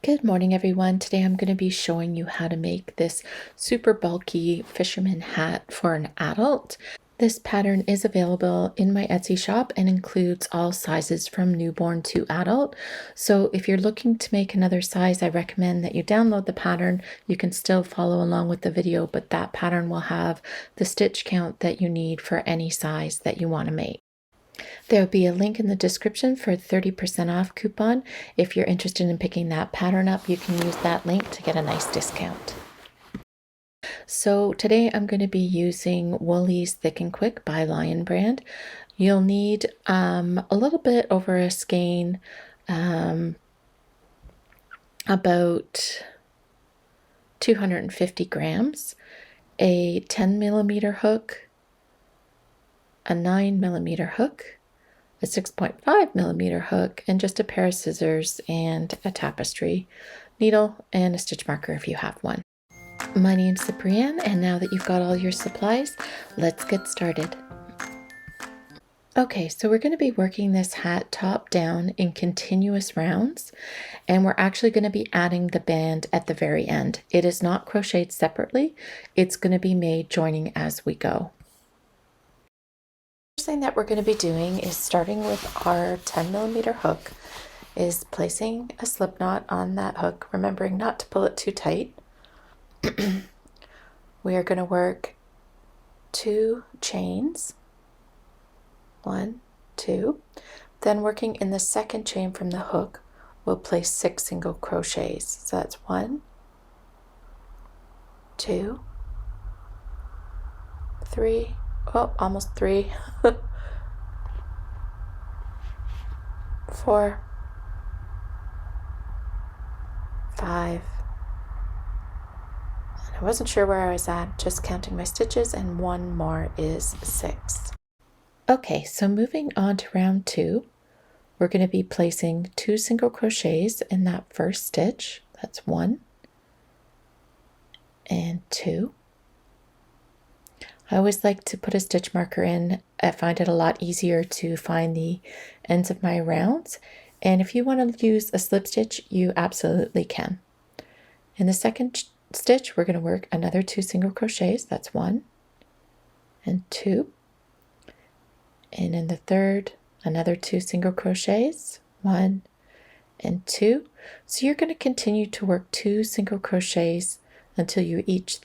Good morning, everyone. Today I'm going to be showing you how to make this super bulky fisherman hat for an adult. This pattern is available in my Etsy shop and includes all sizes from newborn to adult. So if you're looking to make another size, I recommend that you download the pattern. You can still follow along with the video, but that pattern will have the stitch count that you need for any size that you want to make. There will be a link in the description for a 30% off coupon. If you're interested in picking that pattern up, you can use that link to get a nice discount. So today I'm going to be using Woolies Thick and Quick by Lion Brand. You'll need a little bit over a skein, about 250 grams, a 10mm hook, a 9mm hook, a 6.5mm hook, and just a pair of scissors and a tapestry needle and a stitch marker if you have one. My name's Brienne, and now that you've got all your supplies, let's get started. Okay, so we're going to be working this hat top down in continuous rounds, and we're actually going to be adding the band at the very end. It is not crocheted separately. It's going to be made joining as we go. First thing that we're going to be doing is starting with our 10mm hook, is placing a slip knot on that hook, remembering not to pull it too tight. We are going to work 2 chains, 1, 2, then working in the second chain from the hook, we'll place 6 single crochets. So that's 1, 2, 3, oh, almost 3, 4, 5, I wasn't sure where I was at, just counting my stitches, and 1 more is 6. Okay, so moving on to round 2, we're going to be placing 2 single crochets in that first stitch. That's 1 and 2. I always like to put a stitch marker in. I find it a lot easier to find the ends of my rounds. And if you want to use a slip stitch, you absolutely can. In the second stitch, we're going to work another 2 single crochets. That's 1 and 2. And in the third, another 2 single crochets, 1 and 2. So you're going to continue to work 2 single crochets until you reach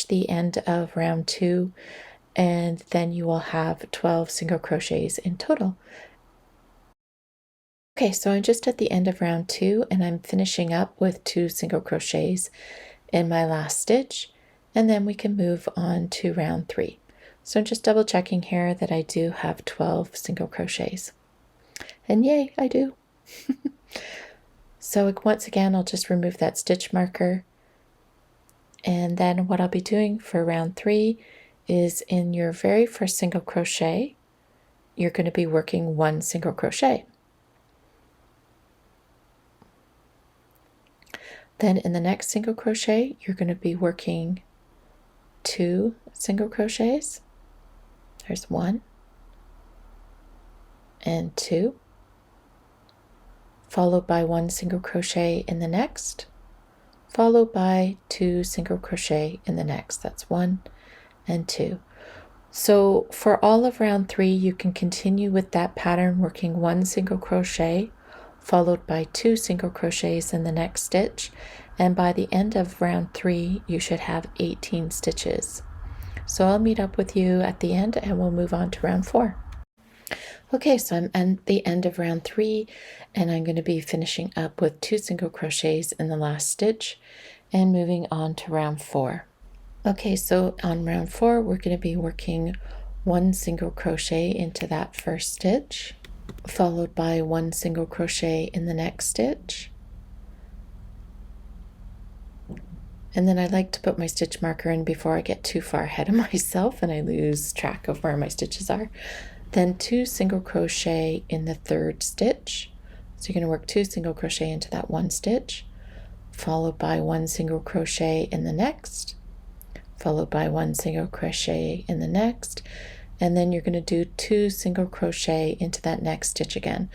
the end of round 2, and then you will have 12 single crochets in total. Okay, so I'm just at the end of round 2, and I'm finishing up with 2 single crochets in my last stitch, and then we can move on to round 3. So I'm just double checking here that I do have 12 single crochets, and yay, I do. So once again, I'll just remove that stitch marker. And then what I'll be doing for round 3 is in your very first single crochet, you're going to be working 1 single crochet. Then in the next single crochet, you're going to be working 2 single crochets. There's 1 and 2, followed by 1 single crochet in the next, followed by 2 single crochet in the next. That's 1 and 2. So for all of round 3, you can continue with that pattern, working 1 single crochet followed by 2 single crochets in the next stitch, and by the end of round 3 you should have 18 stitches. So I'll meet up with you at the end and we'll move on to round 4. Okay, so I'm at the end of round 3, and I'm going to be finishing up with 2 single crochets in the last stitch and moving on to round 4. Okay, so on round 4, we're going to be working 1 single crochet into that first stitch, followed by 1 single crochet in the next stitch. And then I like to put my stitch marker in before I get too far ahead of myself and I lose track of where my stitches are. Then 2 single crochet in the third stitch. So you're going to work 2 single crochet into that 1 stitch, followed by 1 single crochet in the next, followed by 1 single crochet in the next, and then you're going to do 2 single crochet into that next stitch again.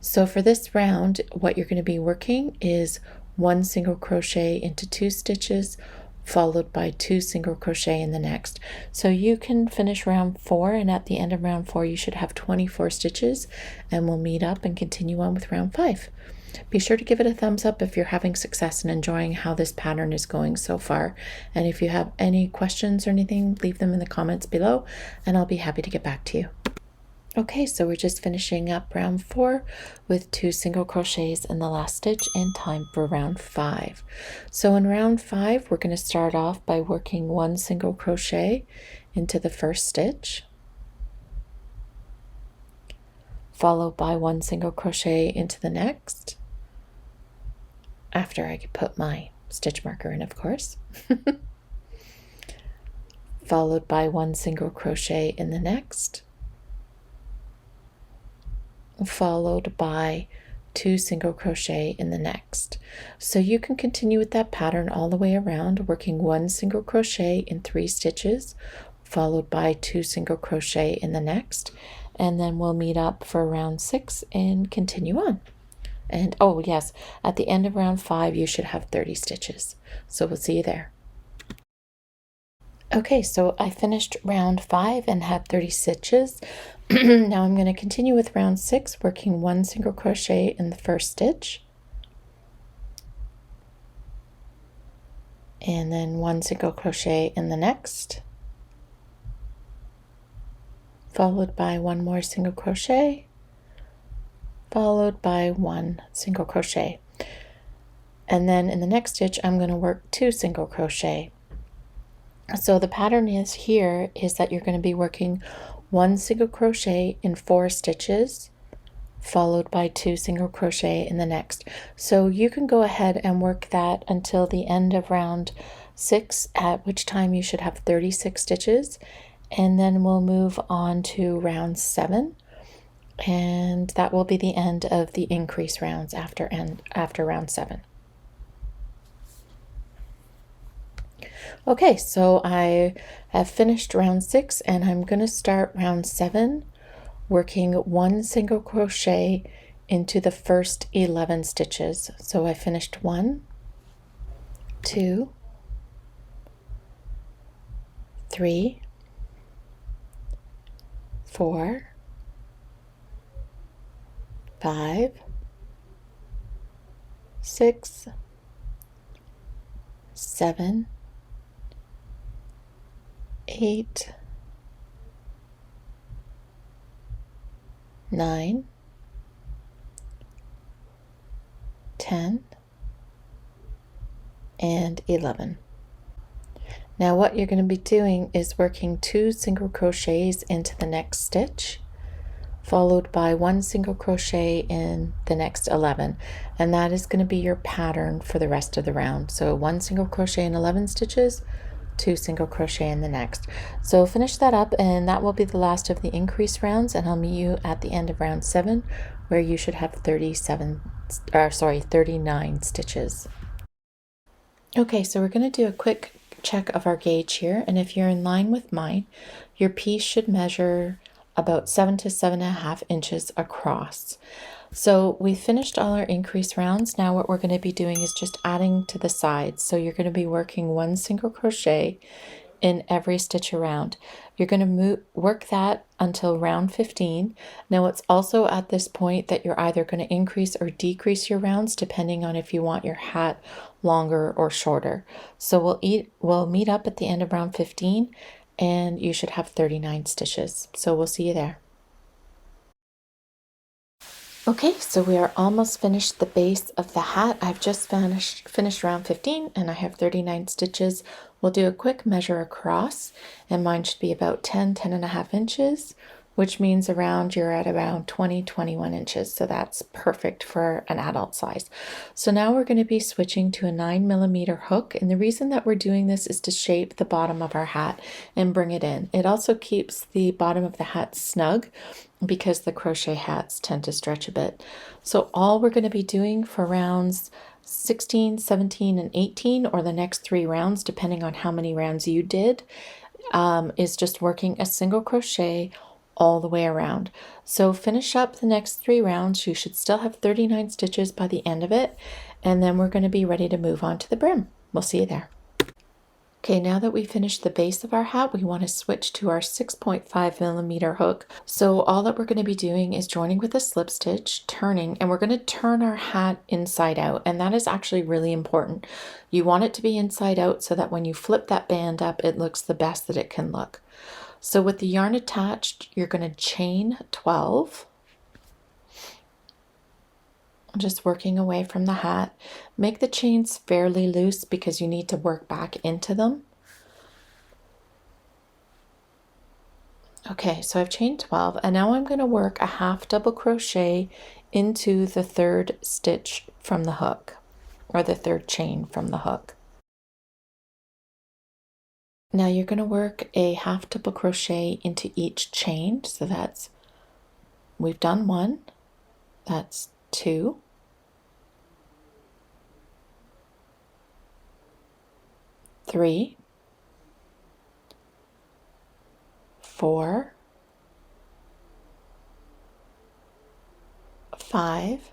So for this round, what you're going to be working is 1 single crochet into 2 stitches, followed by 2 single crochet in the next. So you can finish round 4, and at the end of round 4 you should have 24 stitches, and we'll meet up and continue on with round 5. Be sure to give it a thumbs up if you're having success and enjoying how this pattern is going so far. And if you have any questions or anything, leave them in the comments below and I'll be happy to get back to you. Okay, so we're just finishing up round 4 with 2 single crochets in the last stitch and time for round 5. So in round 5, we're going to start off by working 1 single crochet into the first stitch, followed by 1 single crochet into the next, after I put my stitch marker in, of course, followed by 1 single crochet in the next, followed by 2 single crochet in the next. So you can continue with that pattern all the way around, working 1 single crochet in 3 stitches, followed by 2 single crochet in the next, and then we'll meet up for round 6 and continue on. And oh yes, at the end of round 5 you should have 30 stitches. So we'll see you there. Okay, so I finished round 5 and had 30 stitches. Now I'm going to continue with round 6, working 1 single crochet in the first stitch, and then 1 single crochet in the next, followed by 1 more single crochet, followed by 1 single crochet. And then in the next stitch I'm going to work 2 single crochet. So the pattern is that you're going to be working 1 single crochet in 4 stitches, followed by 2 single crochet in the next. So you can go ahead and work that until the end of round 6, at which time you should have 36 stitches, and then we'll move on to round 7, and that will be the end of the increase rounds after round 7. Okay, so I have finished round 6 and I'm going to start round 7 working 1 single crochet into the first 11 stitches. So I finished 1, 2, 3, 4, 5, 6, 7, 8, 9, 10, and 11. Now what you're going to be doing is working 2 single crochets into the next stitch, followed by 1 single crochet in the next 11, and that is going to be your pattern for the rest of the round. So 1 single crochet in 11 stitches, 2 single crochet in the next. So finish that up and that will be the last of the increase rounds, and I'll meet you at the end of round 7 where you should have 39 stitches. Okay, so we're going to do a quick check of our gauge here, and if you're in line with mine, your piece should measure about 7 to 7.5 inches across. So we finished all our increase rounds. Now what we're going to be doing is just adding to the sides. So you're going to be working 1 single crochet in every stitch around. You're going to work that until round 15. Now it's also at this point that you're either going to increase or decrease your rounds depending on if you want your hat longer or shorter. So we'll meet up at the end of round 15 and you should have 39 stitches. So we'll see you there. Okay, so we are almost finished the base of the hat. I've just finished round 15 and I have 39 stitches. We'll do a quick measure across, and mine should be about 10.5 inches, which means you're at around 21 inches. So that's perfect for an adult size. So now we're going to be switching to a 9mm hook. And the reason that we're doing this is to shape the bottom of our hat and bring it in. It also keeps the bottom of the hat snug because the crochet hats tend to stretch a bit. So all we're going to be doing for rounds 16, 17, and 18, or the next 3 rounds, depending on how many rounds you did, is just working a single crochet all the way around. So finish up the next 3 rounds. You should still have 39 stitches by the end of it. and then we're going to be ready to move on to the brim. We'll see you there. Okay, now that we finished the base of our hat, we want to switch to our 6.5mm hook. So all that we're going to be doing is joining with a slip stitch, turning, and we're going to turn our hat inside out. And that is actually really important. You want it to be inside out so that when you flip that band up, it looks the best that it can look. So with the yarn attached, you're going to chain 12. Just working away from the hat. Make the chains fairly loose because you need to work back into them. Okay, so I've chained 12 and now I'm going to work a half double crochet into the third stitch from the hook, or the third chain from the hook. Now you're going to work a half double crochet into each chain. So that's, we've done one, that's 2, 3, 4, 5,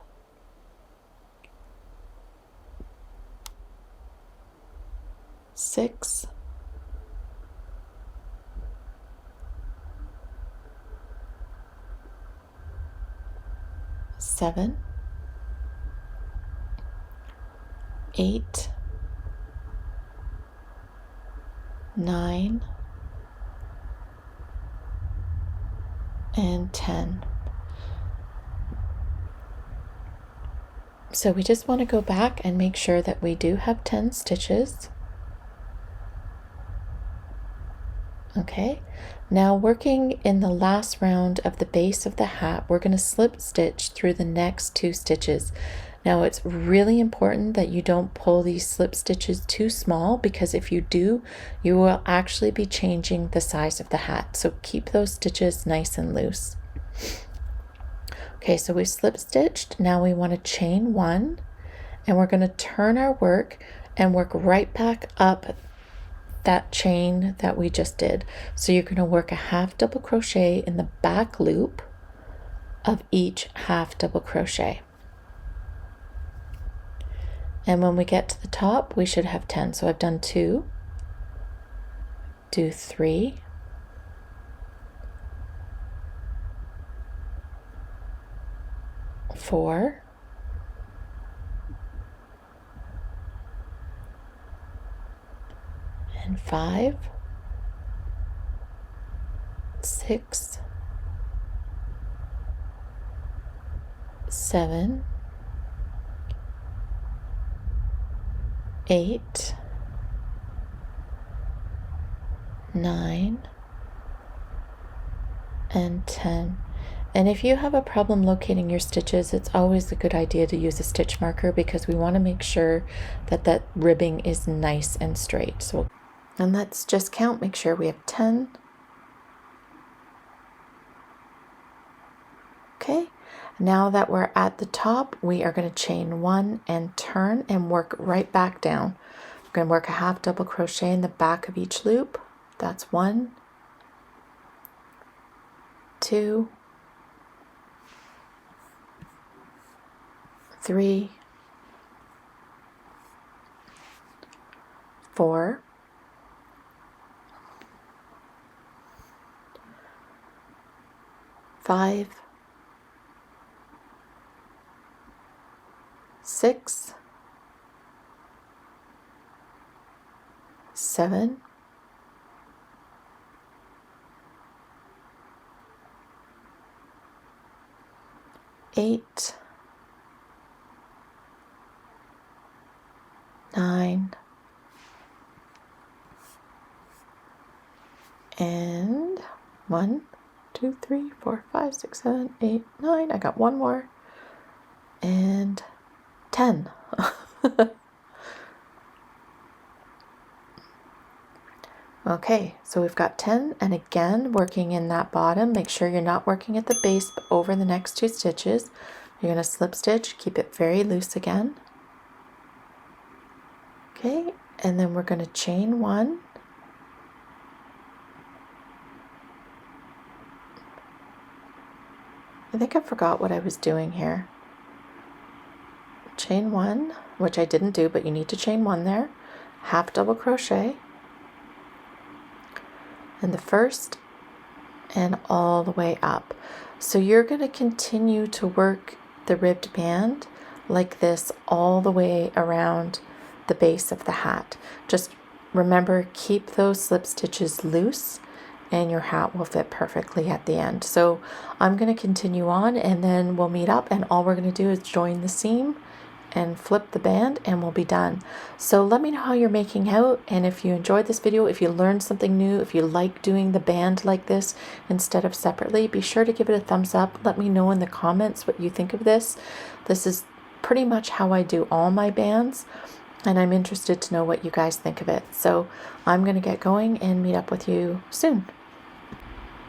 6, 7, 8, 9, and 10. So we just want to go back and make sure that we do have 10 stitches. Okay, now working in the last round of the base of the hat, we're going to slip stitch through the next 2 stitches. Now it's really important that you don't pull these slip stitches too small, because if you do, you will actually be changing the size of the hat. So keep those stitches nice and loose. Okay, so we've slip stitched. Now we want to chain 1, and we're going to turn our work and work right back up that chain that we just did. So you're going to work a half double crochet in the back loop of each half double crochet. And when we get to the top, we should have 10. So I've done 2, do 3, 4, 5, 6, 7, 8, 9, and 10. And if you have a problem locating your stitches, it's always a good idea to use a stitch marker, because we want to make sure that that ribbing is nice and straight. So, and let's just count, make sure we have 10. Okay, now that we're at the top, we are going to chain 1 and turn and work right back down. We're going to work a half double crochet in the back of each loop. That's 1, 2, 3, 4, 5, 6, 7, 8, 9, and 1, 2, 3, 4, 5, 6, 7, 8, 9. I got one more, and 10. Okay, so we've got 10, and again working in that bottom, make sure you're not working at the base but over the next 2 stitches. You're going to slip stitch, keep it very loose again. Okay, and then we're going to chain 1, I think I forgot what I was doing here. chain 1, which I didn't do, but you need to chain 1 there, half double crochet in the first and all the way up. So you're going to continue to work the ribbed band like this all the way around the base of the hat. Just remember, keep those slip stitches loose and your hat will fit perfectly at the end. So I'm going to continue on and then we'll meet up, and all we're going to do is join the seam and flip the band and we'll be done. So let me know how you're making out, and if you enjoyed this video, if you learned something new, if you like doing the band like this instead of separately, be sure to give it a thumbs up. Let me know in the comments what you think of this. This is pretty much how I do all my bands, and I'm interested to know what you guys think of it. So I'm going to get going and meet up with you soon.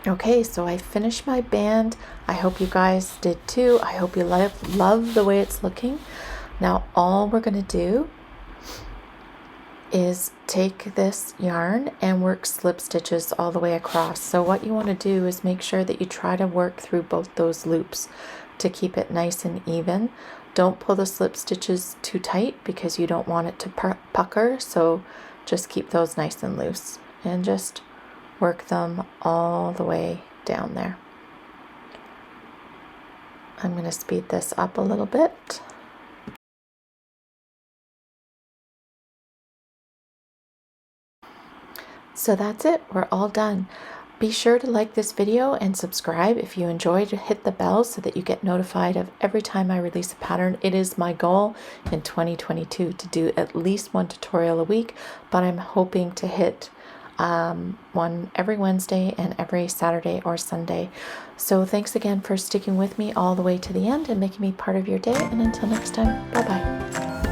Okay, so I finished my band. I hope you guys did too. I hope you love the way it's looking. Now all we're going to do is take this yarn and work slip stitches all the way across. So what you want to do is make sure that you try to work through both those loops to keep it nice and even. Don't pull the slip stitches too tight because you don't want it to pucker, so just keep those nice and loose and just work them all the way down there. I'm going to speed this up a little bit. So that's it, we're all done. Be sure to like this video and subscribe if you enjoyed. Hit the bell so that you get notified of every time I release a pattern. It is my goal in 2022 to do at least 1 tutorial a week, but I'm hoping to hit one every Wednesday and every Saturday or Sunday. So thanks again for sticking with me all the way to the end and making me part of your day, and until next time, bye bye.